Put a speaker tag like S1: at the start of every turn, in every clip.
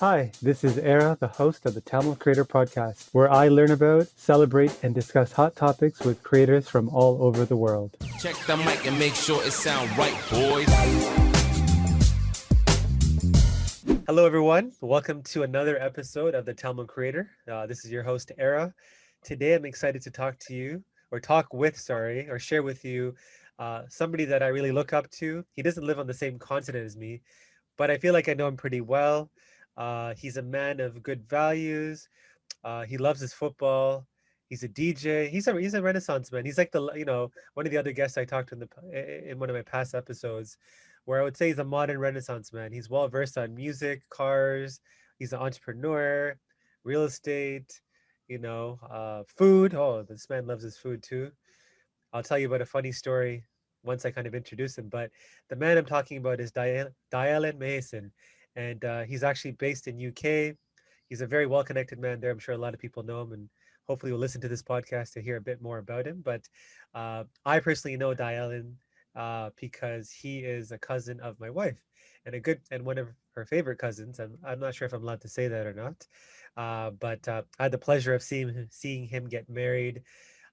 S1: Hi, this is Ara, the host of the Tamil Creator Podcast, where I learn about, celebrate, and discuss hot topics with creators from all over the world.
S2: Check the mic and make sure it sound right, boys.
S1: Hello, everyone. Welcome to another episode of the Tamil Creator. This is your host, Ara. Today, I'm excited to share with you somebody that I really look up to. He doesn't live on the same continent as me, but I feel like I know him pretty well. He's a man of good values. He loves his football. He's a DJ. He's a Renaissance man. He's like one of the other guests I talked to in one of my past episodes, where I would say he's a modern Renaissance man. He's well versed on music, cars. He's an entrepreneur, real estate, food. Oh, this man loves his food too. I'll tell you about a funny story once I kind of introduce him. But the man I'm talking about is Dayalan Mahesan, and he's actually based in UK. He's a very well-connected man there. I'm sure a lot of people know him, and hopefully will listen to this podcast to hear a bit more about him. But I personally know Dayalan because he is a cousin of my wife, and one of her favorite cousins. I'm not sure if I'm allowed to say that or not, but I had the pleasure of seeing him get married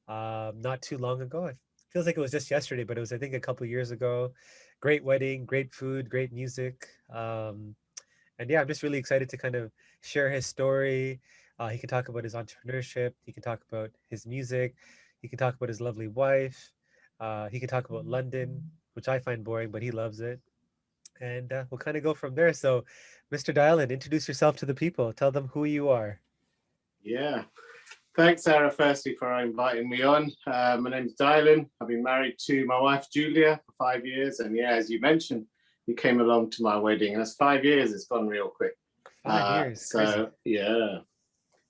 S1: not too long ago. It feels like it was just yesterday, but it was, I think, a couple of years ago. Great wedding, great food, great music. And yeah, I'm just really excited to kind of share his story. He can talk about his entrepreneurship. He can talk about his music. He can talk about his lovely wife. He can talk about London, which I find boring, but he loves it. And we'll kind of go from there. So, Mr. Dayalan, introduce yourself to the people. Tell them who you are.
S3: Yeah. Thanks, Sarah, firstly, for inviting me on. My name's Dayalan. I've been married to my wife, Julia, for 5 years. And yeah, as you mentioned, you came along to my wedding. And that's 5 years. It's gone real quick.
S1: 5 years.
S3: Yeah.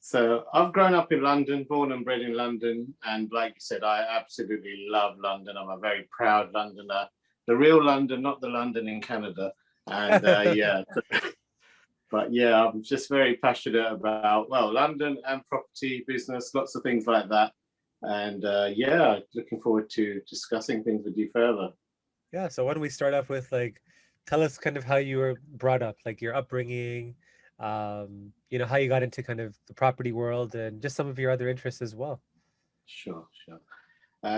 S3: So I've grown up in London, born and bred in London. And like you said, I absolutely love London. I'm a very proud Londoner. The real London, not the London in Canada. And yeah. But yeah, I'm just very passionate about, London and property, business, lots of things like that. And yeah, looking forward to discussing things with you further.
S1: Yeah, so why don't we start off with tell us kind of how you were brought up, like your upbringing, how you got into kind of the property world and just some of your other interests as well.
S3: Sure.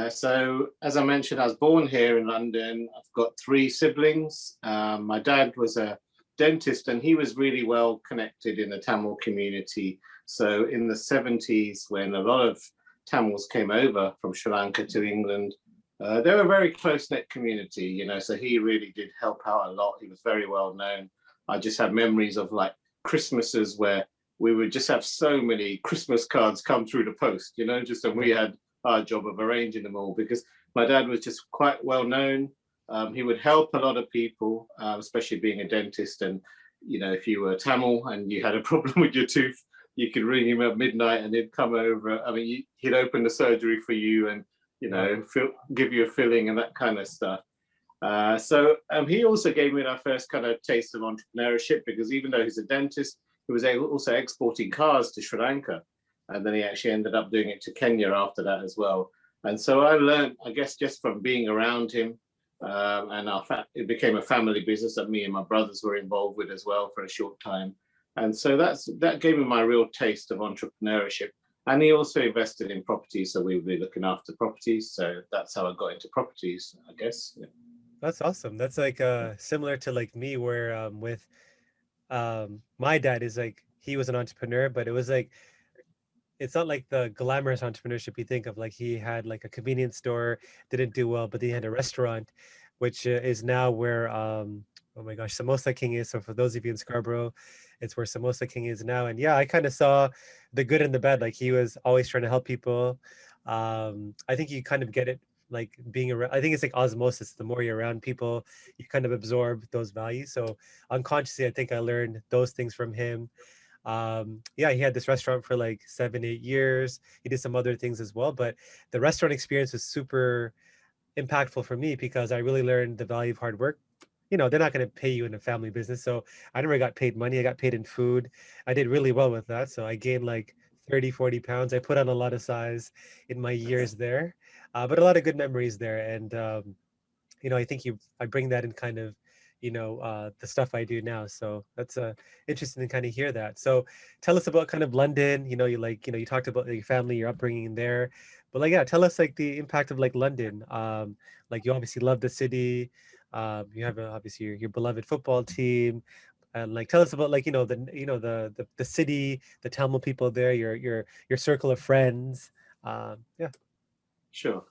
S3: So as I mentioned, I was born here in London. I've got 3 siblings. My dad was a dentist, and he was really well connected in the Tamil community. So in the 70s, when a lot of Tamils came over from Sri Lanka to England, they were a very close-knit community, so he really did help out a lot. He was very well known. I just have memories of like Christmases where we would just have so many Christmas cards come through the post, and we had our job of arranging them all because my dad was just quite well known. He would help a lot of people, especially being a dentist. And, if you were Tamil and you had a problem with your tooth, you could ring him at midnight and he'd come over. I mean, he'd open the surgery for you and, give you a filling and that kind of stuff. So he also gave me my first kind of taste of entrepreneurship because even though he's a dentist, he was also exporting cars to Sri Lanka. And then he actually ended up doing it to Kenya after that as well. And so I learned, I guess, just from being around him. And it became a family business that me and my brothers were involved with as well for a short time. And so that gave me my real taste of entrepreneurship. And he also invested in properties, so we would be looking after properties. So that's how I got into properties, I guess. Yeah.
S1: That's awesome. That's similar to me, where with my dad is he was an entrepreneur, but it was it's not like the glamorous entrepreneurship you think of. Like he had a convenience store, didn't do well, but he had a restaurant, which is now where oh my gosh, Samosa King is. So for those of you in Scarborough, it's where Samosa King is now. And yeah, I kind of saw the good and the bad. Like he was always trying to help people. I think you kind of get it being around. I think it's like osmosis. The more you're around people, you kind of absorb those values. So unconsciously, I think I learned those things from him. Yeah, he had this restaurant for 7-8 years. He did some other things as well, but the restaurant experience was super impactful for me because I really learned the value of hard work. They're not going to pay you in a family business, so I never got paid money. I got paid in food. I did really well with that, so I gained 30-40 pounds. I put on a lot of size in my years there, but a lot of good memories there. And I think I bring that in kind of the stuff I do now. So that's interesting to kind of hear that. So tell us about kind of London. You talked about your family, your upbringing there, but like, yeah, tell us like the impact of like London. Like you obviously love the city. You have obviously your beloved football team. And like, tell us about like the city, the Tamil people there, your circle of friends. Yeah.
S3: Sure.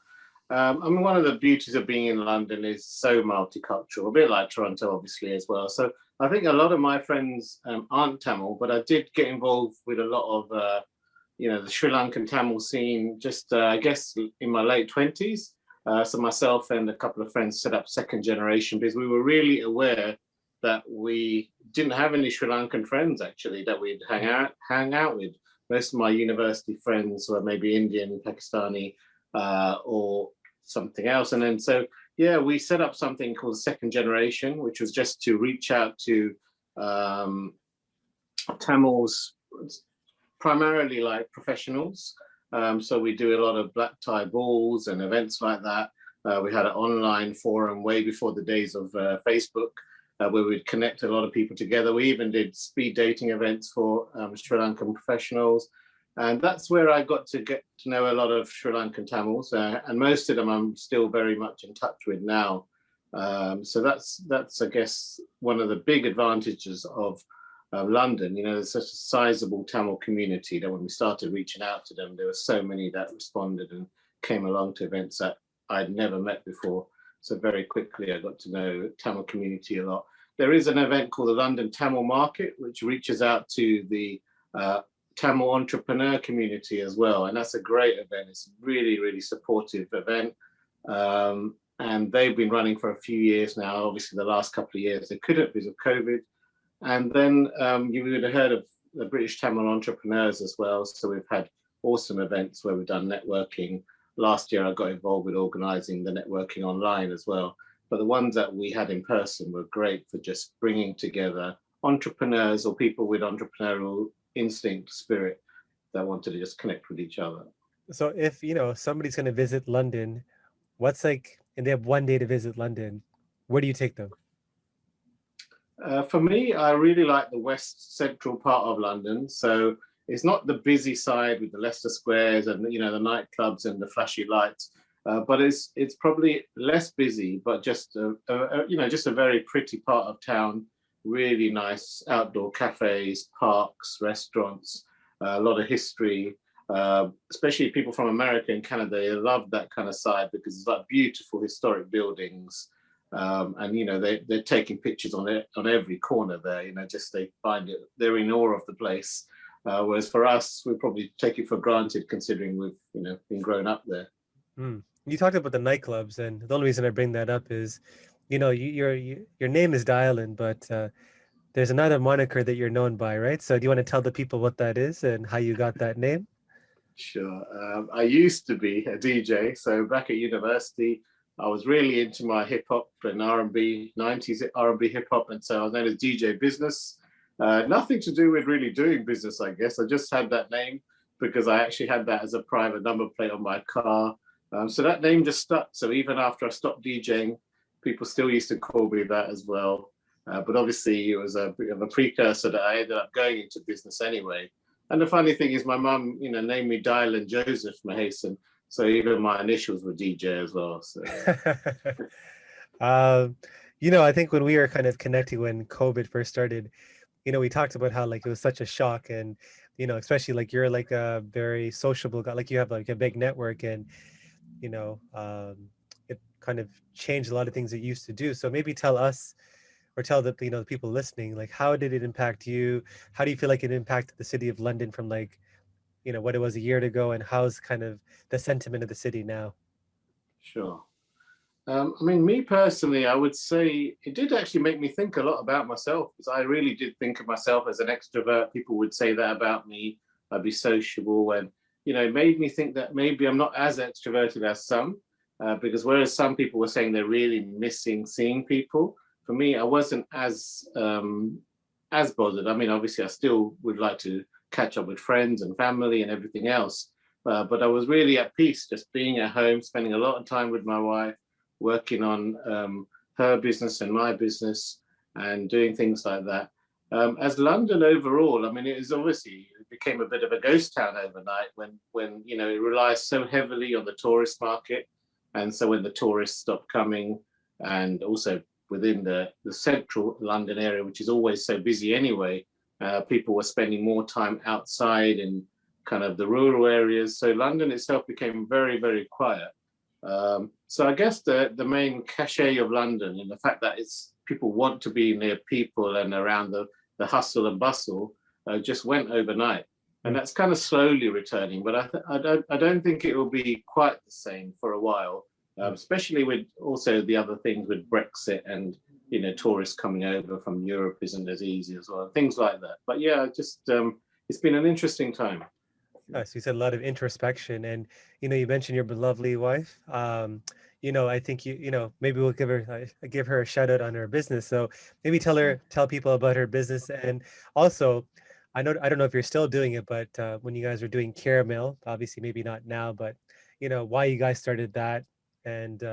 S3: I mean, one of the beauties of being in London is so multicultural, a bit like Toronto, obviously, as well. So I think a lot of my friends aren't Tamil, but I did get involved with a lot of, the Sri Lankan Tamil scene just, I guess, in my late 20s. So myself and a couple of friends set up second generation because we were really aware that we didn't have any Sri Lankan friends, actually, that we'd hang out with. Most of my university friends were maybe Indian, Pakistani, or something else. And then yeah, we set up something called Second Generation, which was just to reach out to Tamils, primarily like professionals. So we do a lot of black tie balls and events like that. We had an online forum way before the days of Facebook, where we'd connect a lot of people together. We even did speed dating events for Sri Lankan professionals. And that's where I got to get to know a lot of Sri Lankan Tamils, and most of them I'm still very much in touch with now. So that's I guess one of the big advantages of London. There's such a sizable Tamil community that when we started reaching out to them, there were so many that responded and came along to events that I'd never met before. So very quickly I got to know Tamil community a lot. There is an event called the London Tamil Market, which reaches out to the Tamil entrepreneur community as well, and that's a great event. It's a really, really supportive event, and they've been running for a few years now. Obviously, the last couple of years they couldn't because of COVID, and then you would have heard of the British Tamil entrepreneurs as well. So we've had awesome events where we've done networking. Last year, I got involved with organising the networking online as well. But the ones that we had in person were great for just bringing together entrepreneurs or people with entrepreneurial instinct, spirit, that wanted to just connect with each other.
S1: So if somebody's going to visit London, and they have one day to visit London, where do you take them?
S3: For me, I really like the west central part of London. So it's not the busy side with the Leicester Squares and the nightclubs and the flashy lights, but it's probably less busy, but just just a very pretty part of town. Really nice outdoor cafes, parks, restaurants, a lot of history. Especially people from America and Canada, they love that kind of side because it's like beautiful historic buildings. And they're taking pictures on every corner there. Just they find it, they're in awe of the place. Whereas for us, we probably take it for granted considering we've been grown up there.
S1: You talked about the nightclubs, and the only reason I bring that up is, your name is Dayalan, but there's another moniker that you're known by, right? So do you want to tell the people what that is and how you got that name?
S3: Sure. I used to be a DJ. So back at university, I was really into my hip hop and R&B, 90s R&B hip hop. And so I was known as DJ Biznus. Nothing to do with really doing business, I guess. I just had that name because I actually had that as a private number plate on my car. So that name just stuck. So even after I stopped DJing, people still used to call me that as well. But obviously it was a bit of a precursor that I ended up going into business anyway. And the funny thing is my mum, named me Dayalan Joseph Mahesan. So even my initials were DJ as well. So.
S1: I think when we were kind of connecting when COVID first started, we talked about how like it was such a shock, and especially like you're like a very sociable guy, like you have like a big network, and it kind of changed a lot of things that you used to do. So maybe tell us, or tell the the people listening, like how did it impact you? How do you feel like it impacted the city of London from like what it was a year ago, and how's kind of the sentiment of the city now?
S3: Sure. I mean, me personally, I would say it did actually make me think a lot about myself, because I really did think of myself as an extrovert. People would say that about me. I'd be sociable, and it made me think that maybe I'm not as extroverted as some, because whereas some people were saying they're really missing seeing people, for me, I wasn't as bothered. I mean, obviously, I still would like to catch up with friends and family and everything else, but I was really at peace just being at home, spending a lot of time with my wife, working on her business and my business and doing things like that. As London overall, I mean, it became a bit of a ghost town overnight when you know, it relies so heavily on the tourist market. And so when the tourists stopped coming, and also within the central London area, which is always so busy anyway, people were spending more time outside in kind of the rural areas. So London itself became very, very quiet. So I guess the main cachet of London and the fact that people want to be near people and around the hustle and bustle just went overnight. And that's kind of slowly returning, but I don't think it will be quite the same for a while, especially with also the other things with Brexit and, you know, tourists coming over from Europe isn't as easy as well, things like that. But yeah, just it's been an interesting time.
S1: So you said a lot of introspection, and you know, you mentioned your lovely wife. You know, I think you know, maybe we'll give her a shout out on her business. So maybe tell people about her business, and also, I don't know if you're still doing it, but when you guys were doing caramel, obviously maybe not now, but you know, why you guys started that, and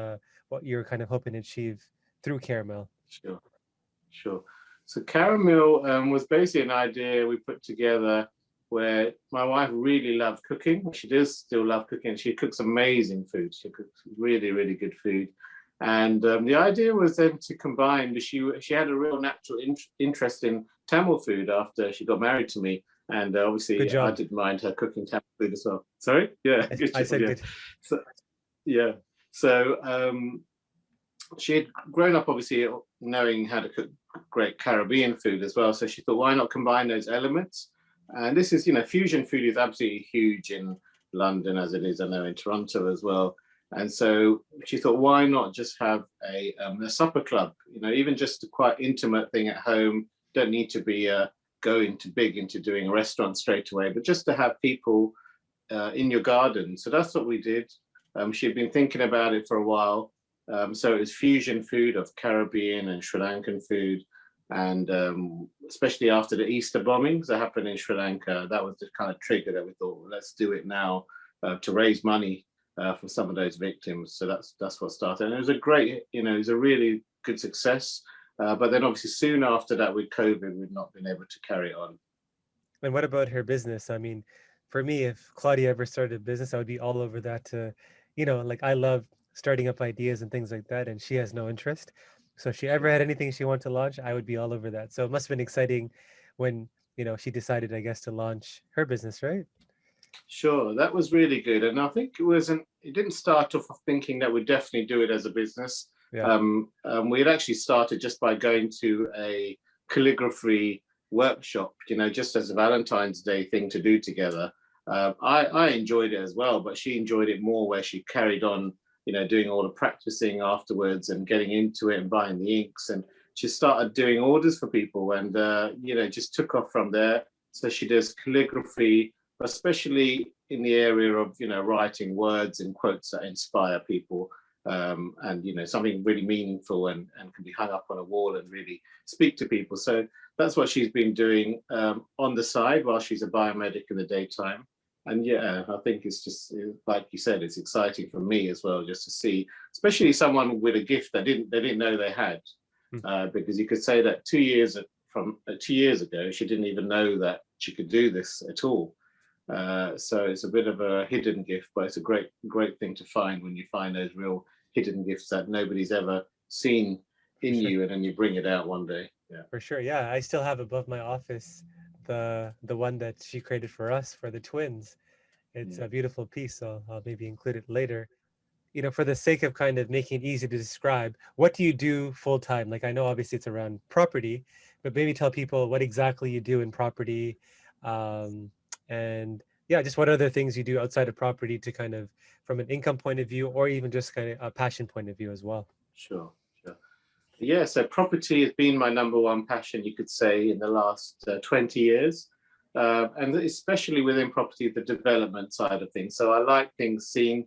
S1: what you're kind of hoping to achieve through caramel.
S3: Sure. So caramel was basically an idea we put together where my wife really loved cooking. She does still love cooking. She cooks amazing food. She cooks really, really good food. And the idea was then to combine, she had a real natural interest in Tamil food after she got married to me. And obviously I didn't mind her cooking Tamil food as well. Sorry? Yeah, good job,
S1: said
S3: yeah.
S1: good.
S3: So, yeah. So she had grown up obviously knowing how to cook great Caribbean food as well. So she thought, why not combine those elements? And this is, you know, fusion food is absolutely huge in London as it is, I know, in Toronto as well. And so she thought, why not just have a supper club? You know, even just a quite intimate thing at home. Don't need to be going into doing a restaurant straight away, but just to have people in your garden. So that's what we did. She'd been thinking about it for a while. So it was fusion food of Caribbean and Sri Lankan food. And especially after the Easter bombings that happened in Sri Lanka, that was the kind of trigger that we thought, well, let's do it now to raise money for some of those victims. So that's what started. And it was a great, you know, it was a really good success. But then obviously soon after that with COVID, we've not been able to carry it on.
S1: And what about her business? I mean, for me, if Claudia ever started a business, I would be all over that. You know, like I love starting up ideas and things like that, and she has no interest. So if she ever had anything she wanted to launch, I would be all over that. So it must have been exciting when, you know, she decided, I guess, to launch her business, right?
S3: Sure, that was really good. And I think it didn't start off thinking that we'd definitely do it as a business.
S1: Yeah.
S3: We had actually started just by going to a calligraphy workshop, you know, just as a Valentine's Day thing to do together. I enjoyed it as well, but she enjoyed it more where she carried on, you know, doing all the practicing afterwards and getting into it and buying the inks. And she started doing orders for people and, you know, just took off from there. So she does calligraphy, especially in the area of, you know, writing words and quotes that inspire people. And, you know, something really meaningful and can be hung up on a wall and really speak to people. So that's what she's been doing on the side while she's a biomedic in the daytime. And yeah, I think it's just, like you said, it's exciting for me as well, just to see, especially someone with a gift that they didn't know they had. Because you could say that 2 years ago, she didn't even know that she could do this at all. So it's a bit of a hidden gift, but it's a great thing to find when you find those real hidden gifts that nobody's ever seen in you, and then you bring it out one day. Yeah,
S1: for sure. Yeah, I still have above my office the one that she created for us for the twins. It's a beautiful piece, so I'll maybe include it later. You know, for the sake of kind of making it easy to describe, what do you do full time? Like, I know obviously it's around property, but maybe tell people what exactly you do in property, and yeah, just what other things you do outside of property to kind of from an income point of view, or even just kind of a passion point of view as well.
S3: sure. Yeah, so property has been my number one passion, you could say, in the last 20 years. And especially within property, the development side of things. So I like things seeing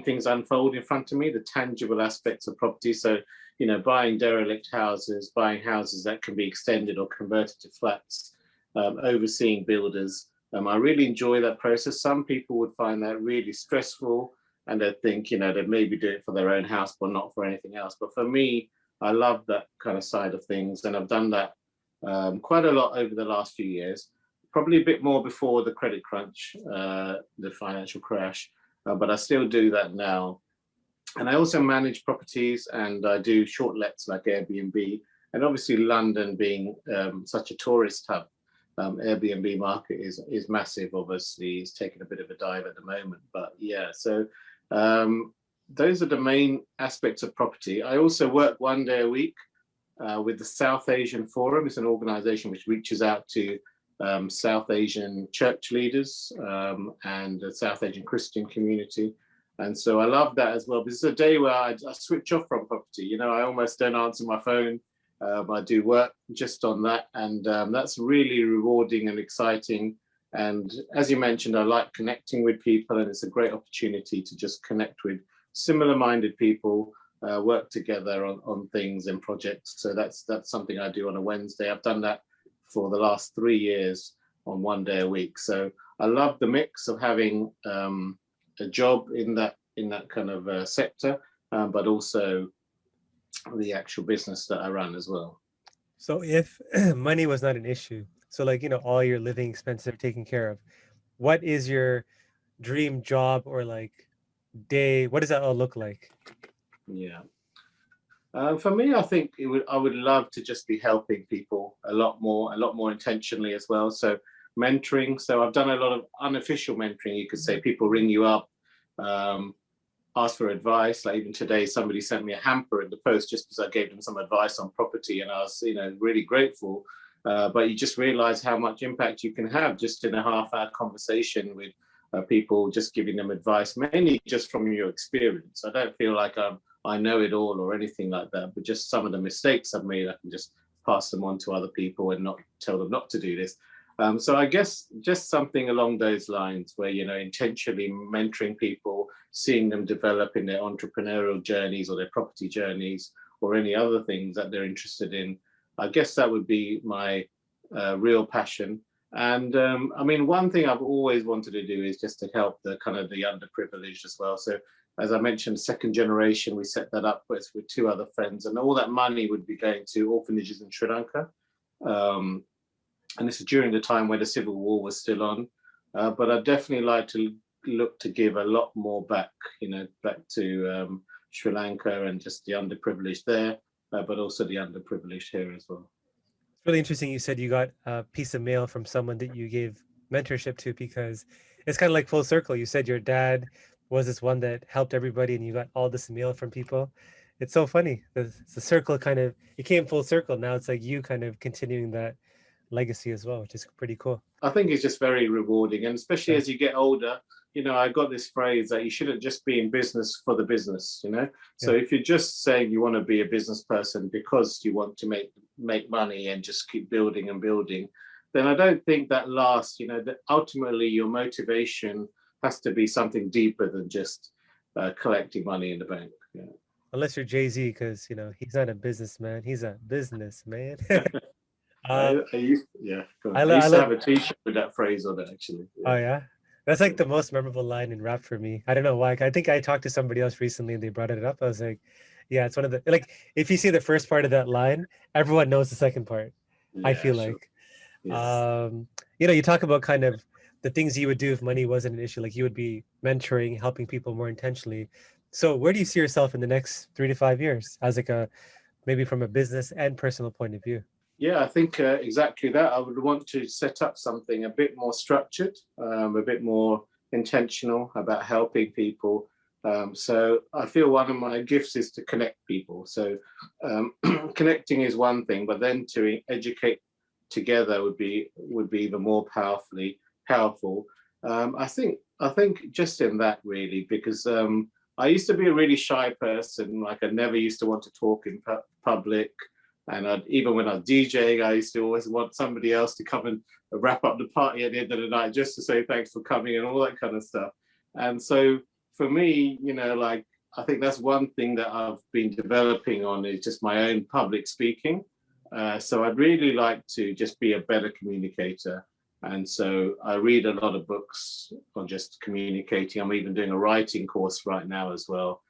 S3: things unfold in front of me, the tangible aspects of property. So, you know, buying derelict houses, buying houses that can be extended or converted to flats, overseeing builders. I really enjoy that process. Some people would find that really stressful and they think, they maybe do it for their own house, but not for anything else. But for me, I love that kind of side of things, and I've done that quite a lot over the last few years. Probably a bit more before the credit crunch, the financial crash, but I still do that now. And I also manage properties, and I do short lets like Airbnb. And obviously, London being such a tourist hub, Airbnb market is massive. Obviously, it's taking a bit of a dive at the moment. But yeah, so those are the main aspects of property. I also work 1 day a week with the South Asian Forum. It's an organization which reaches out to South Asian church leaders and the South Asian Christian community. And so I love that as well. But it's a day where I switch off from property. I almost don't answer my phone. I do work just on that. And that's really rewarding and exciting. And as you mentioned, I like connecting with people, and it's a great opportunity to just connect with similar-minded people, work together on things and projects. So that's something I do on a Wednesday. I've done that for the last 3 years on 1 day a week. So I love the mix of having a job in that kind of sector, but also the actual business that I run as well.
S1: So if money was not an issue, so like, all your living expenses are taken care of, what is your dream job or like day? What does that all look like?
S3: Yeah. For me, I think I would love to just be helping people a lot more intentionally as well. So mentoring. So I've done a lot of unofficial mentoring. You could say people ring you up, ask for advice. Like even today, somebody sent me a hamper in the post just because I gave them some advice on property, and I was, really grateful. But you just realize how much impact you can have just in a half-hour conversation with people, just giving them advice, mainly just from your experience. I don't feel like I know it all or anything like that, but just some of the mistakes I've made, I can just pass them on to other people and not tell them not to do this. So I guess just something along those lines where, intentionally mentoring people, seeing them develop in their entrepreneurial journeys or their property journeys or any other things that they're interested in. I guess that would be my real passion. And one thing I've always wanted to do is just to help the underprivileged as well. So as I mentioned, second generation, we set that up with 2 other friends, and all that money would be going to orphanages in Sri Lanka. And this is during the time where the civil war was still on. But I'd definitely like to look to give a lot more back, back to Sri Lanka and just the underprivileged there, but also the underprivileged here as well.
S1: It's really interesting. You said you got a piece of mail from someone that you gave mentorship to, because it's kind of like full circle. You said your dad was this one that helped everybody, and you got all this mail from people. It's so funny. The circle it came full circle. Now it's like you kind of continuing that legacy as well, which is pretty cool.
S3: I think it's just very rewarding, and especially as you get older, I got this phrase that you shouldn't just be in business for the business, So if you're just saying you want to be a business person because you want to make money and just keep building and building, then I don't think that lasts. That ultimately your motivation has to be something deeper than just collecting money in the bank. Yeah.
S1: Unless you're Jay-Z, because he's not a businessman, he's a businessman.
S3: I used to have a t-shirt with that phrase on it, actually. Yeah.
S1: Oh yeah, that's like the most memorable line in rap for me. I don't know why. I think I talked to somebody else recently and they brought it up. I was like, yeah, it's one of the, like, if you see the first part of that line, everyone knows the second part.
S3: Yeah,
S1: I feel
S3: sure.
S1: like
S3: Yes.
S1: you talk about kind of the things you would do if money wasn't an issue. Like you would be mentoring, helping people more intentionally. So where do you see yourself in the next 3 to 5 years as like maybe from a business and personal point of view?
S3: Yeah, I think exactly that. I would want to set up something a bit more structured, a bit more intentional about helping people. So I feel one of my gifts is to connect people. So connecting is one thing, but then to educate together would be even more powerful. I think just in that really, because I used to be a really shy person. Like I never used to want to talk in public. And even when I was DJing, I used to always want somebody else to come and wrap up the party at the end of the night just to say thanks for coming and all that kind of stuff. And so for me, I think that's one thing that I've been developing on is just my own public speaking. So I'd really like to just be a better communicator And so I read a lot of books on just communicating. I'm even doing a writing course right now as well,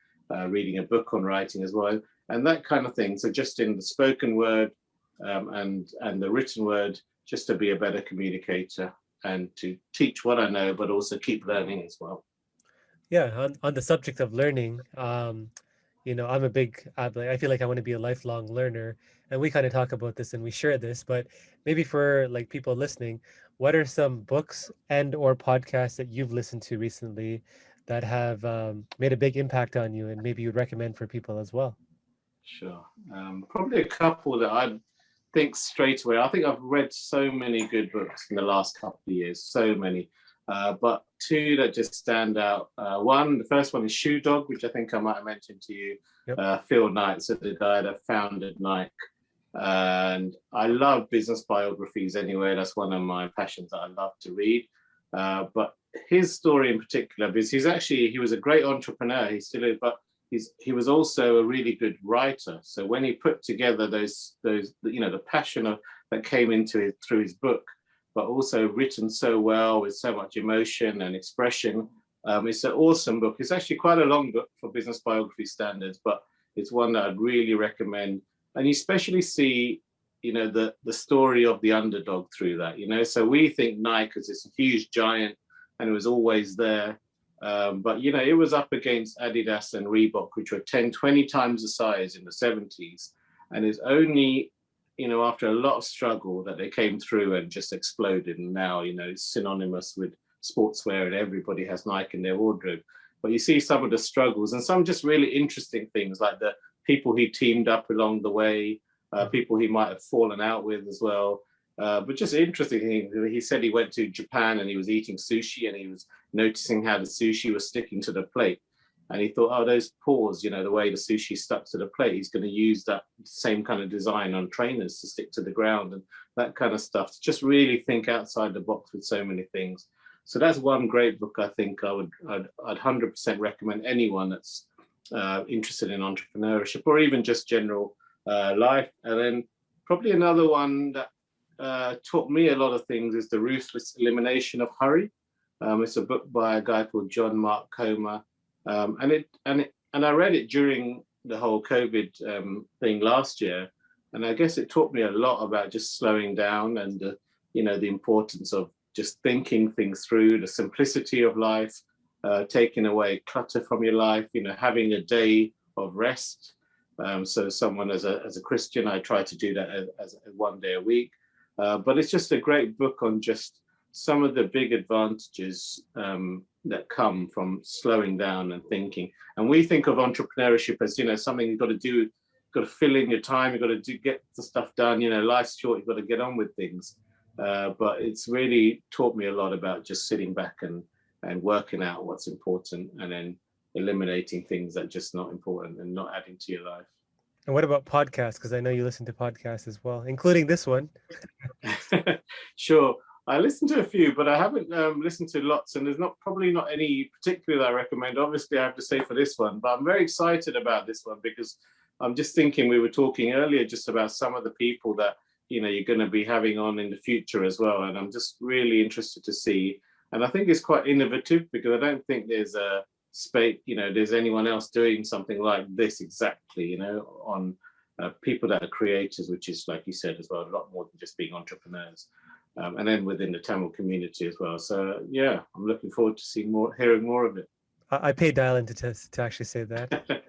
S3: reading a book on writing as well, and that kind of thing. So just in the spoken word and the written word, just to be a better communicator and to teach what I know, but also keep learning as well.
S1: Yeah, on the subject of learning, I'm a big, I feel like I want to be a lifelong learner, and we kind of talk about this and we share this, but maybe for like people listening, what are some books and or podcasts that you've listened to recently that have made a big impact on you and maybe you'd recommend for people as well?
S3: Sure. Probably a couple that I think straight away. I think I've read so many good books in the last couple of years, so many. But two that just stand out. The first one is Shoe Dog, which I think I might have mentioned to you.
S1: Yep.
S3: Phil Knight, so the guy that founded Nike. And I love business biographies anyway. That's one of my passions that I love to read. But his story in particular, because he was a great entrepreneur, he still is, but he was also a really good writer. So when he put together those the passion that came into it through his book, but also written so well with so much emotion and expression, it's an awesome book. It's actually quite a long book for business biography standards, but it's one that I'd really recommend. And you especially see, the story of the underdog through that. So we think Nike is this huge giant, and it was always there. But it was up against Adidas and Reebok, which were 10, 20 times the size in the 70s. And it's only, after a lot of struggle that they came through and just exploded. And now, it's synonymous with sportswear and everybody has Nike in their wardrobe. But you see some of the struggles and some just really interesting things, like the people he teamed up along the way, people he might have fallen out with as well. But just interesting thing, he said he went to Japan and he was eating sushi and he was noticing how the sushi was sticking to the plate. And he thought, oh, those paws, the way the sushi stuck to the plate, he's going to use that same kind of design on trainers to stick to the ground and that kind of stuff. To just really think outside the box with so many things. So that's one great book I think I'd 100% recommend anyone that's interested in entrepreneurship or even just general life. And then probably another one that taught me a lot of things is The Ruthless Elimination of Hurry. It's a book by a guy called John Mark Comer, and I read it during the whole COVID thing last year, and I guess it taught me a lot about just slowing down and the importance of just thinking things through, the simplicity of life, taking away clutter from your life, having a day of rest. So someone as a Christian, I try to do that as one day a week. But it's just a great book on just some of the big advantages that come from slowing down and thinking. And we think of entrepreneurship as, something you've got to do, you've got to fill in your time, you've got to get the stuff done, life's short, you've got to get on with things. But it's really taught me a lot about just sitting back and working out what's important and then eliminating things that are just not important and not adding to your life.
S1: And what about podcasts? Because I know you listen to podcasts as well, including this one.
S3: Sure. I listened to a few, but I haven't listened to lots, and there's probably not any particular that I recommend. Obviously, I have to say for this one, but I'm very excited about this one because I'm just thinking, we were talking earlier just about some of the people that, you're going to be having on in the future as well. And I'm just really interested to see. And I think it's quite innovative because I don't think there's a space, there's anyone else doing something like this exactly, on people that are creators, which is, like you said as well, a lot more than just being entrepreneurs. And then within the Tamil community as well. So yeah, I'm looking forward to hearing more of it.
S1: I paid Dayalan to actually say that.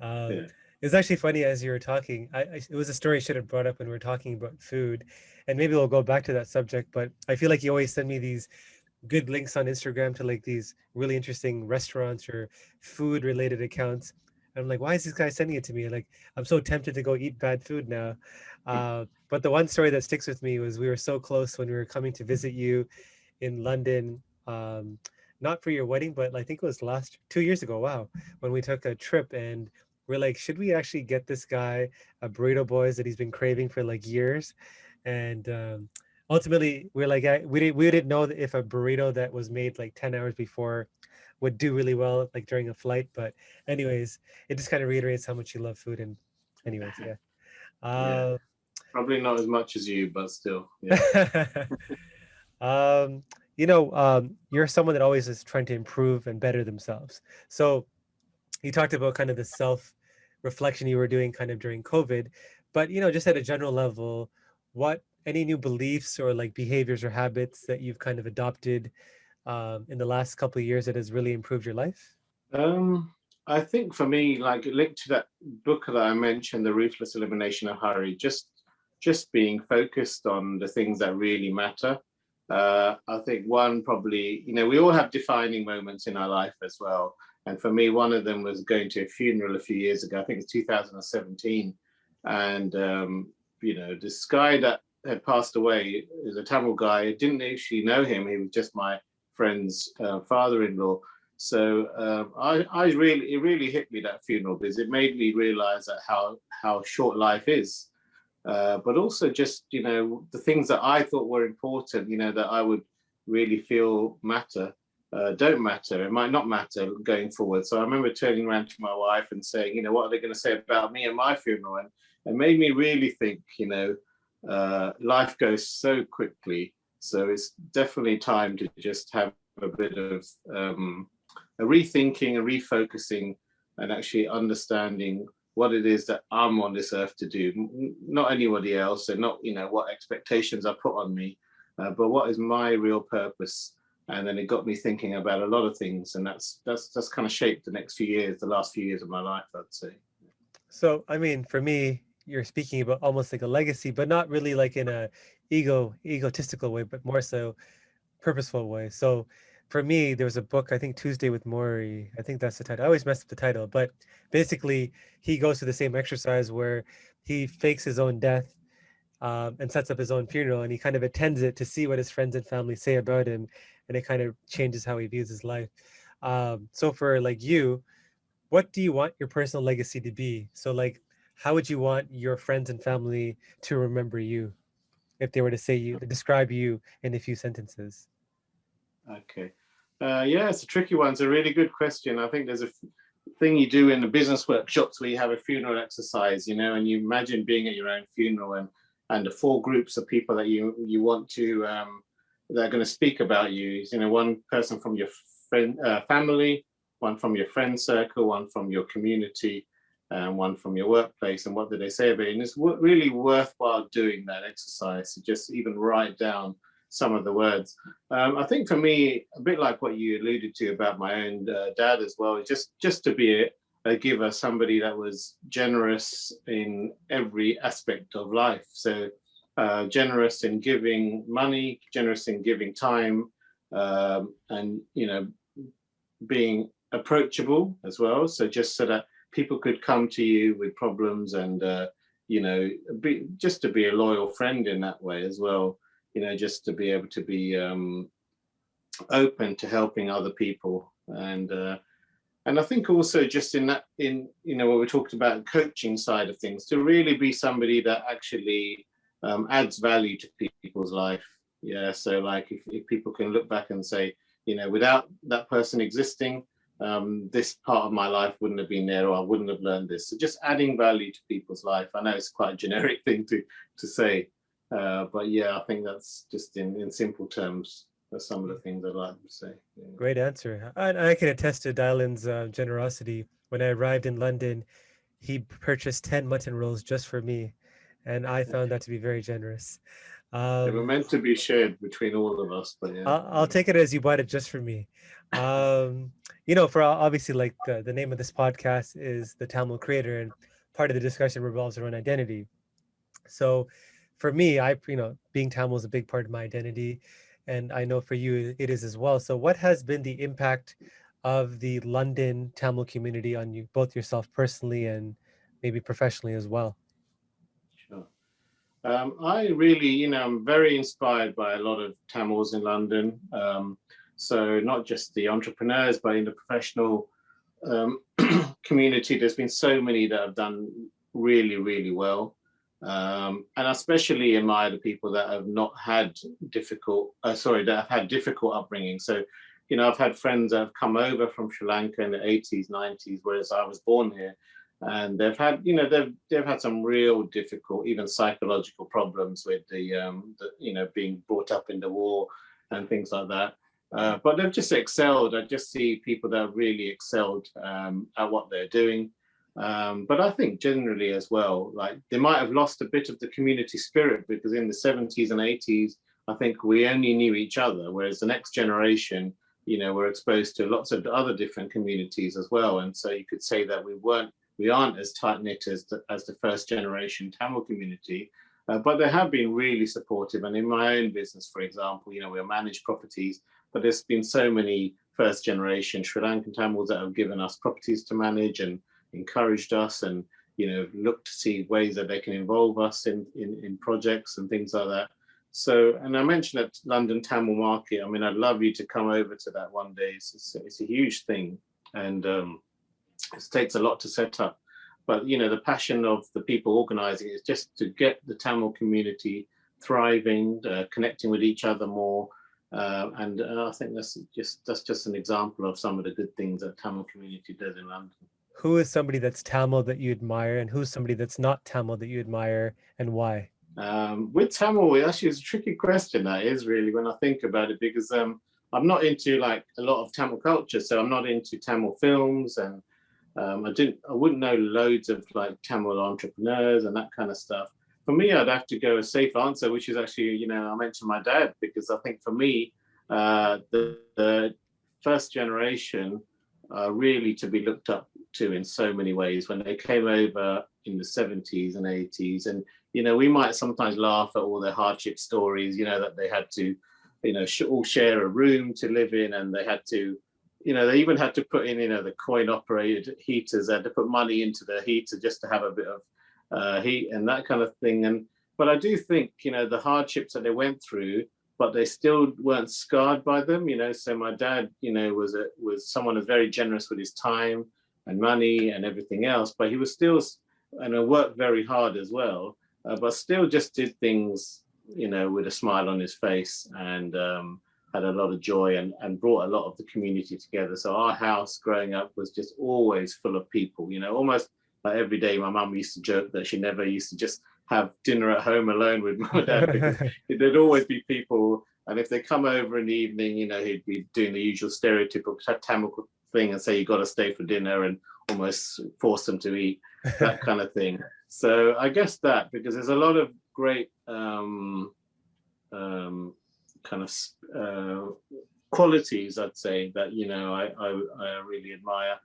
S3: Yeah.
S1: It's actually funny as you were talking. It was a story I should have brought up when we were talking about food, and maybe we'll go back to that subject. But I feel like you always send me these good links on Instagram to like these really interesting restaurants or food related accounts. And I'm like, why is this guy sending it to me? Like, I'm so tempted to go eat bad food now. But the one story that sticks with me was we were so close when we were coming to visit you in London. Not for your wedding, but I think it was 2 years ago. Wow. When we took a trip and we're like, should we actually get this guy a Burrito Boyz that he's been craving for like years? And ultimately, we're like, we didn't know if a burrito that was made like 10 hours before would do really well, like during a flight. But anyways, it just kind of reiterates how much you love food. And anyways, yeah.
S3: Yeah. Probably not as much as you, but still. Yeah.
S1: Um, you're someone that always is trying to improve and better themselves. So you talked about kind of the self reflection you were doing kind of during COVID, but just at a general level, what any new beliefs or like behaviors or habits that you've kind of adopted in the last couple of years that has really improved your life?
S3: Um, I think for me, like linked to that book that I mentioned, The Ruthless Elimination of Hurry, just being focused on the things that really matter. I think one probably, we all have defining moments in our life as well. And for me, one of them was going to a funeral a few years ago. I think it's 2017, and this guy that had passed away is a Tamil guy. I didn't actually know him. He was just my friend's father-in-law. So it really hit me, that funeral, because it made me realize that how short life is, but also just the things that I thought were important, that I would really feel matter, don't matter. It might not matter going forward. So I remember turning around to my wife and saying, what are they going to say about me and my funeral? And it made me really think, life goes so quickly. So it's definitely time to just have a bit of a rethinking, a refocusing, and actually understanding what it is that I'm on this earth to do, not anybody else, and not what expectations are put on me, but what is my real purpose. And then it got me thinking about a lot of things, and that's kind of shaped the last few years of my life, I'd say.
S1: So, I mean, for me, you're speaking about almost like a legacy, but not really like in a egotistical way, but more so purposeful way. So for me, there was a book, I think Tuesday with Maury. I think that's the title. I always mess up the title, but basically he goes through the same exercise where he fakes his own death and sets up his own funeral, and he kind of attends it to see what his friends and family say about him, and it kind of changes how he views his life. So for like you, what do you want your personal legacy to be? So like, how would you want your friends and family to remember you if they were to say you, describe you in a few sentences?
S3: Okay. Yeah, it's a tricky one. It's a really good question. I think there's a thing you do in the business workshops where you have a funeral exercise, and you imagine being at your own funeral, and the four groups of people that you want to that are going to speak about you. One person from your family, one from your friend circle, one from your community, and one from your workplace. And what do they say about you? And it's really worthwhile doing that exercise to just even write down some of the words. I think for me, a bit like what you alluded to about my own dad as well, just to be a giver, somebody that was generous in every aspect of life. So generous in giving money, generous in giving time, and being approachable as well. So just so that people could come to you with problems, and just to be a loyal friend in that way as well. Just to be able to be open to helping other people, and I think also just in that, what we talked about, coaching side of things, to really be somebody that actually adds value to people's life. Yeah, so like if people can look back and say, without that person existing, this part of my life wouldn't have been there, or I wouldn't have learned this. So just adding value to people's life. I know it's quite a generic thing to say, but yeah, I think that's just in simple terms. That's some of the things I'd like to say. Yeah.
S1: Great answer. I can attest to Dayalan's generosity. When I arrived in London, he purchased 10 mutton rolls just for me, and I found that to be very generous.
S3: They were
S1: Um,
S3: meant to be shared between all of us, but yeah.
S1: I'll take it as you bought it just for me. Um, for obviously, like the name of this podcast is The Tamil Creator, and part of the discussion revolves around identity. So for me, being Tamil is a big part of my identity, and I know for you it is as well. So what has been the impact of the London Tamil community on you, both yourself personally and maybe professionally as well?
S3: Sure. I really, I'm very inspired by a lot of Tamils in London. So not just the entrepreneurs, but in the professional community, there's been so many that have done really, really well. And I especially admire the people that have not had that have had difficult upbringing. So, I've had friends that have come over from Sri Lanka in the 80s, 90s, whereas I was born here. and they've had, you know, they've had some real difficult, even psychological problems with the you know, being brought up in the war and things like that. But they've just excelled. I just see people that have really excelled at what they're doing. But I think generally as well, like they might have lost a bit of the community spirit, because in the 70s and 80s, I think we only knew each other, whereas the next generation, you know, were exposed to lots of other different communities as well. And so you could say that we aren't as tight-knit as the first generation Tamil community, but they have been really supportive. And in my own business, for example, you know, we manage properties, but there's been so many first generation Sri Lankan Tamils that have given us properties to manage and encouraged us, and, you know, looked to see ways that they can involve us in projects and things like that. So, and I mentioned at London Tamil Market, I mean, I'd love you to come over to that one day. It's a huge thing, and it takes a lot to set up. But, you know, the passion of the people organizing is just to get the Tamil community thriving, connecting with each other more. And I think that's just an example of some of the good things that Tamil community does in London.
S1: Who is somebody that's Tamil that you admire, and who's somebody that's not Tamil that you admire, and why?
S3: With Tamil, actually, it's a tricky question, that is, really, when I think about it, because I'm not into like a lot of Tamil culture, so I'm not into Tamil films, and I wouldn't know loads of like Tamil entrepreneurs and that kind of stuff. For me, I'd have to go a safe answer, which is actually, you know, I mentioned my dad, because I think for me, the first generation are really to be looked up to in so many ways. When they came over in the 70s and 80s, and, you know, we might sometimes laugh at all their hardship stories, you know, that they had to, you know, all share a room to live in, and they had to, you know, they even had to put in, you know, the coin operated heaters. They had to put money into the heater just to have a bit of heat and that kind of thing. But I do think, you know, the hardships that they went through, but they still weren't scarred by them, you know. So my dad, you know, was someone who's very generous with his time and money and everything else, but he was still, and worked very hard as well, but still just did things, you know, with a smile on his face, and had a lot of joy, and brought a lot of the community together. So our house growing up was just always full of people, you know, almost like every day. My mum used to joke that she never used to just have dinner at home alone with my dad, because there'd always be people. And if they come over in the evening, you know, he'd be doing the usual stereotypical Tamil thing and say, you got to stay for dinner, and almost force them to eat, that kind of thing. So I guess that, because there's a lot of great kind of qualities, I'd say, that, you know, I really admire.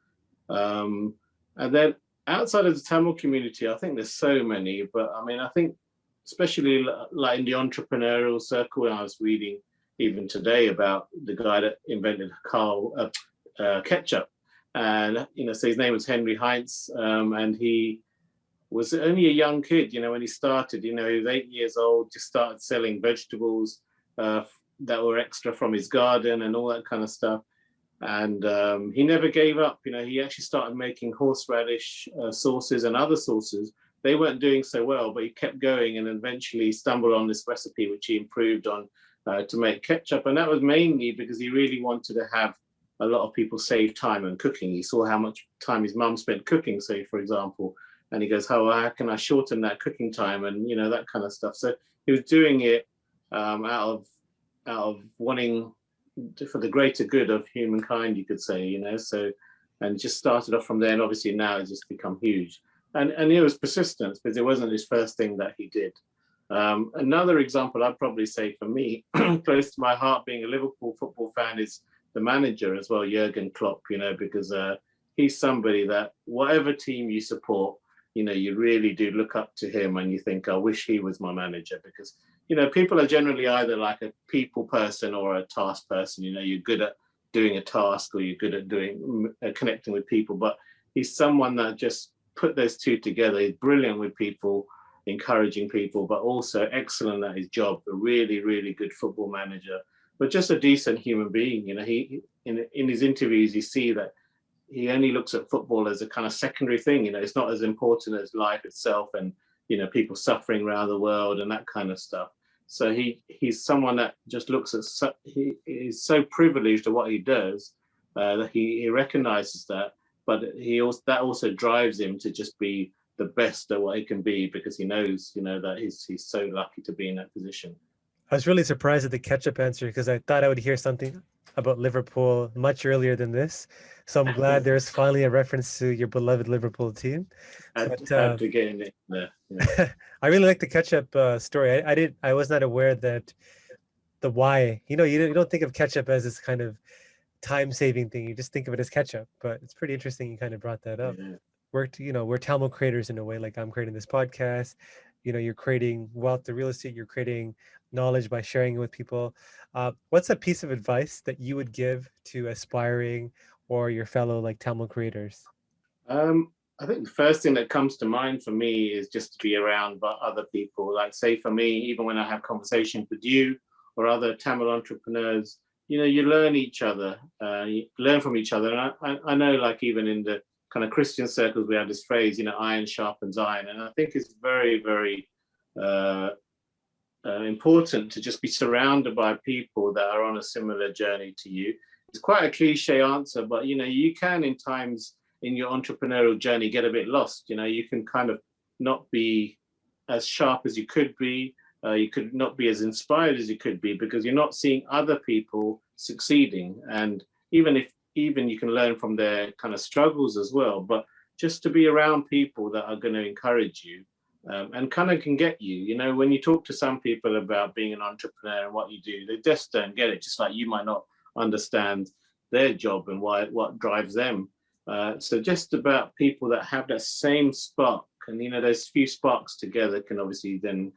S3: And then outside of the Tamil community, I think there's so many, but I mean, I think especially like in the entrepreneurial circle, when I was reading even today about the guy that invented ketchup, and, you know, so his name was Henry Heinz, and he was only a young kid, you know, when he started. You know, he was 8 years old, just started selling vegetables that were extra from his garden and all that kind of stuff. And he never gave up. You know, he actually started making horseradish sauces and other sauces. They weren't doing so well, but he kept going, and eventually stumbled on this recipe, which he improved on to make ketchup. And that was mainly because he really wanted to have a lot of people save time on cooking. He saw how much time his mum spent cooking, say, for example, and he goes, oh, how can I shorten that cooking time? And, you know, that kind of stuff. So he was doing it out of wanting for the greater good of humankind, you could say, you know. So, and just started off from there, and obviously now it's just become huge. And it was persistence, because it wasn't his first thing that he did. Another example I'd probably say for me, close to my heart, being a Liverpool football fan, is the manager as well, Jurgen Klopp, you know, because he's somebody that whatever team you support, you know, you really do look up to him, and you think, I wish he was my manager. Because, you know, people are generally either like a people person or a task person. You know, you're good at doing a task, or you're good at doing connecting with people, but he's someone that just put those two together. He's brilliant with people, encouraging people, but also excellent at his job. A really, really good football manager, but just a decent human being. You know, he in his interviews, you see that he only looks at football as a kind of secondary thing. You know, it's not as important as life itself, and, you know, people suffering around the world and that kind of stuff. So he's someone that just looks at, he is so privileged at what he does, that he recognizes that, but that also drives him to just be the best at what he can be, because he knows, that he's so lucky to be in that position.
S1: I was really surprised at the ketchup answer because I thought I would hear something about Liverpool much earlier than this. So I'm glad there's finally a reference to your beloved Liverpool team.
S3: Had to get in there. Yeah.
S1: I really like the ketchup story. I was not aware that the why. You don't think of ketchup as this kind of time-saving thing. You just think of it as ketchup. But it's pretty interesting you kind of brought that up.
S3: Yeah.
S1: We're Tamil creators in a way, like I'm creating this podcast. You're creating wealth through real estate. You're creating knowledge by sharing it with people. What's a piece of advice that you would give to aspiring or your fellow like Tamil creators?
S3: I think the first thing that comes to mind for me is just to be around by other people. Like, say for me, even when I have conversations with you or other Tamil entrepreneurs, you learn each other, you learn from each other. And I know, like, even in the kind of Christian circles, we have this phrase, iron sharpens iron. And I think it's very, very important to just be surrounded by people that are on a similar journey to you. It's quite a cliche answer, but you can, in times in your entrepreneurial journey, get a bit lost. You can kind of not be as sharp as you could be. You could not be as inspired as you could be, because you're not seeing other people succeeding. And even you can learn from their kind of struggles as well, but just to be around people that are going to encourage you and kind of can get you. When you talk to some people about being an entrepreneur and what you do, they just don't get it, just like you might not understand their job and what drives them. So just about people that have that same spark, and those few sparks together can obviously then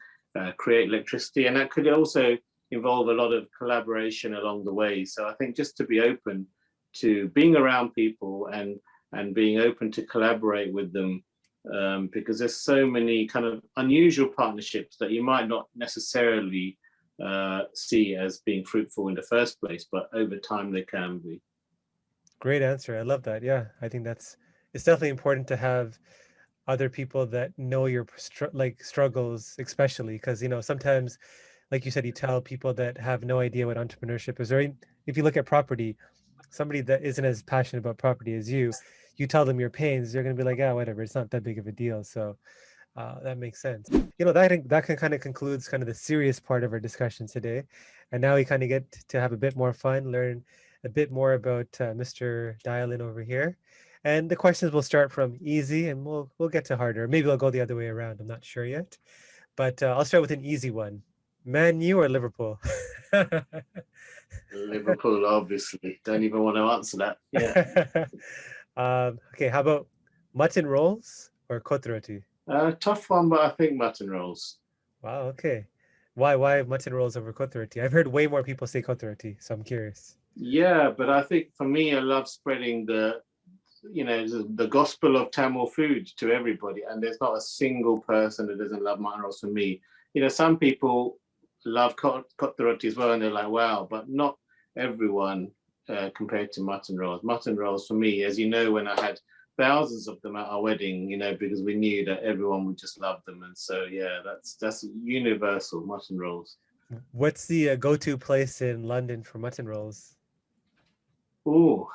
S3: create electricity, and that could also involve a lot of collaboration along the way. So I think just to be open to being around people and being open to collaborate with them, because there's so many kind of unusual partnerships that you might not necessarily see as being fruitful in the first place, but over time they can be.
S1: Great answer. I love that. Yeah, I think it's definitely important to have other people that know your struggles, especially because sometimes, like you said, you tell people that have no idea what entrepreneurship is, or if you look at property, somebody that isn't as passionate about property as you tell them your pains, they're going to be like, yeah, whatever, it's not that big of a deal. So that makes sense. That can kind of concludes kind of the serious part of our discussion today, and now we kind of get to have a bit more fun, learn a bit more about Mr. Dayalan over here. And the questions will start from easy and we'll get to harder. Maybe I'll go the other way around. I'm not sure yet. But I'll start with an easy one. Man U or Liverpool?
S3: Liverpool, obviously. Don't even want to answer that. Yeah.
S1: Okay, how about mutton rolls or kotroti?
S3: Tough one, but I think mutton rolls.
S1: Wow, okay. Why mutton rolls over kotroti? I've heard way more people say kotroti, so I'm curious.
S3: Yeah, but I think for me, I love spreading the gospel of Tamil food to everybody, and there's not a single person that doesn't love mutton rolls. For me, some people love kotroti as well, and they're like, wow, but not everyone compared to mutton rolls. Mutton rolls for me, as you know, when I had thousands of them at our wedding, because we knew that everyone would just love them, and so yeah, that's universal, mutton rolls.
S1: What's the go-to place in London for mutton rolls?
S3: Oh,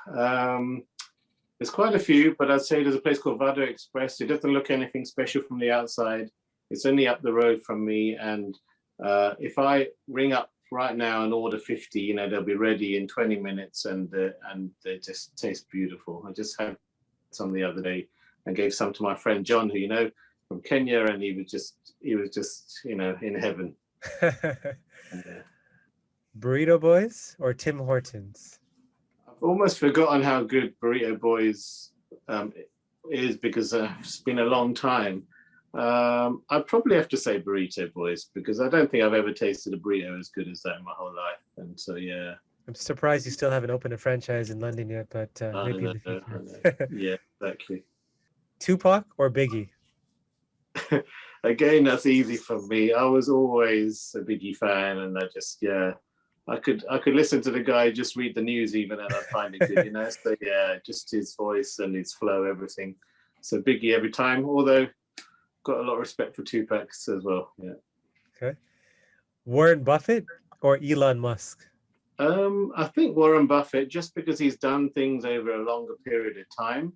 S3: there's quite a few, but I'd say there's a place called Vado Express. It doesn't look anything special from the outside. It's only up the road from me, and if I ring up right now and order 50, they'll be ready in 20 minutes, and they just taste beautiful. I just had some the other day and gave some to my friend John, who from Kenya, and he was just in heaven.
S1: Burrito Boyz or Tim Hortons?
S3: I've almost forgotten how good Burrito Boyz is, because it's been a long time. I'd probably have to say Burrito Boyz, because I don't think I've ever tasted a burrito as good as that in my whole life. And so, yeah.
S1: I'm surprised you still haven't opened a franchise in London yet, but maybe in the future.
S3: Yeah, exactly.
S1: Tupac or Biggie?
S3: Again, that's easy for me. I was always a Biggie fan, and I could listen to the guy just read the news even, and I'd find it good, So yeah, just his voice and his flow, everything. So Biggie every time, although got a lot of respect for Tupac as well. Yeah.
S1: Okay. Warren Buffett or Elon Musk?
S3: I think Warren Buffett, just because he's done things over a longer period of time.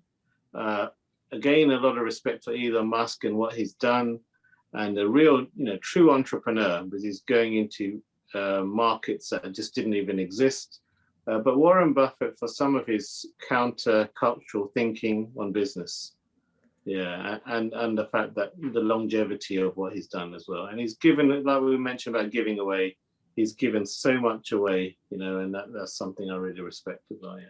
S3: Again, a lot of respect for Elon Musk and what he's done, and a real, true entrepreneur, because he's going into markets that just didn't even exist. But Warren Buffett for some of his counter-cultural thinking on business. Yeah, and the fact that the longevity of what he's done as well. And he's given, like we mentioned about giving away, he's given so much away, and that's something I really respect about. Yeah.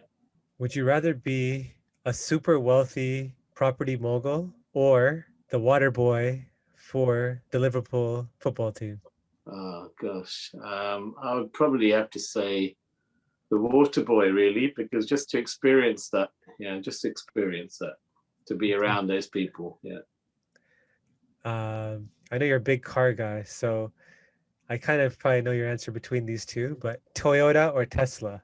S1: Would you rather be a super wealthy property mogul or the water boy for the Liverpool football team?
S3: Oh gosh, I would probably have to say the water boy, really, because just to experience that, to be around those people. Yeah.
S1: I know you're a big car guy, so I kind of probably know your answer between these two, but Toyota or Tesla?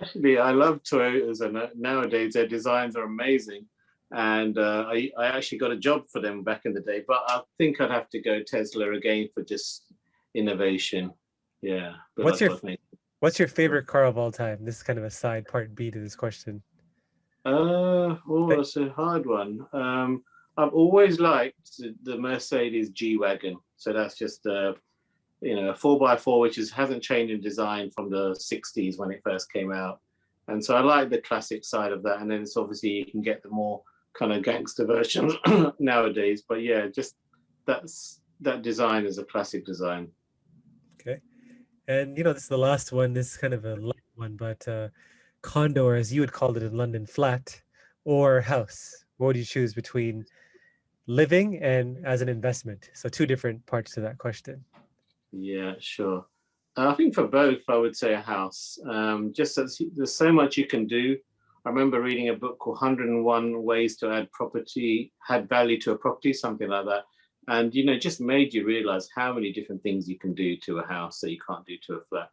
S3: Actually, I love Toyotas, and nowadays their designs are amazing. And I actually got a job for them back in the day, but I think I'd have to go Tesla again for just innovation. Yeah.
S1: What's your favorite car of all time? This is kind of a side part B to this question.
S3: It's a hard one. I've always liked the Mercedes G-Wagon. So that's just a 4x4, which hasn't changed in design from the 60s when it first came out. And so I like the classic side of that. And then it's obviously you can get the more kind of gangster versions nowadays. But yeah, just that design is a classic design.
S1: Okay. And this is the last one. This is kind of a light one, but condo, or as you would call it in London, flat or house? What would you choose between living and as an investment? So two different parts to that question.
S3: Yeah, sure. I think for both, I would say a house. Just as there's so much you can do. I remember reading a book called 101 Ways to Add Value to a Property, something like that. And, just made you realize how many different things you can do to a house that you can't do to a flat.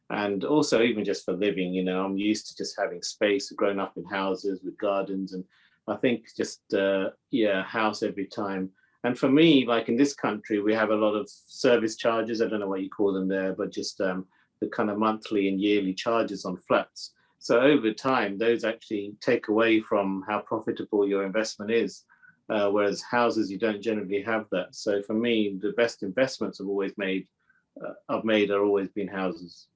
S3: And also even just for living, I'm used to just having space, growing up in houses with gardens. And I think just, house every time. And for me, like in this country, we have a lot of service charges. I don't know what you call them there, but just the kind of monthly and yearly charges on flats. So over time, those actually take away from how profitable your investment is. Whereas houses, you don't generally have that. So for me, the best investments I've always been houses.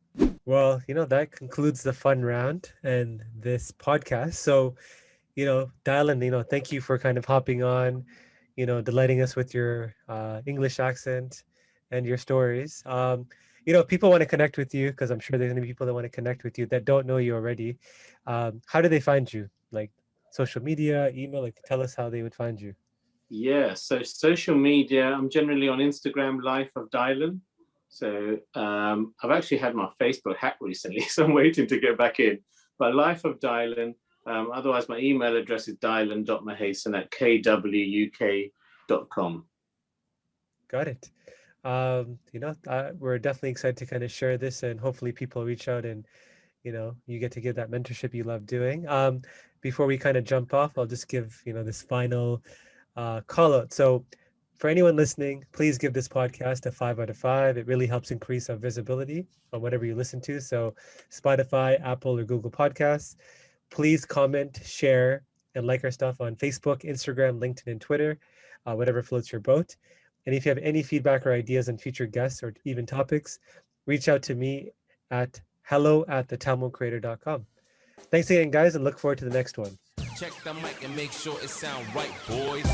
S1: Well, that concludes the fun round and this podcast. So, Dayalan, thank you for kind of hopping on, delighting us with your English accent and your stories. If people want to connect with you, because I'm sure there's going to be people that want to connect with you that don't know you already, how do they find you? Like social media, email, tell us how they would find you.
S3: Yeah, so social media, I'm generally on Instagram, Life of Dayalan. So I've actually had my Facebook hacked recently, so I'm waiting to get back in. But Life of Dayalan. Otherwise, my email address is dayalan.mahesan@kwuk.com.
S1: Got it. We're definitely excited to kind of share this, and hopefully people reach out and, you get to give that mentorship you love doing. Before we kind of jump off, I'll just give, this final call out. So for anyone listening, please give this podcast a 5 out of 5. It really helps increase our visibility on whatever you listen to. So Spotify, Apple, or Google Podcasts. Please comment, share, and like our stuff on Facebook, Instagram, LinkedIn, and Twitter, whatever floats your boat. And if you have any feedback or ideas on future guests or even topics, reach out to me at hello@thetamilcreator.com. Thanks again, guys, and look forward to the next one.
S2: Check the mic and make sure it sound right, boys.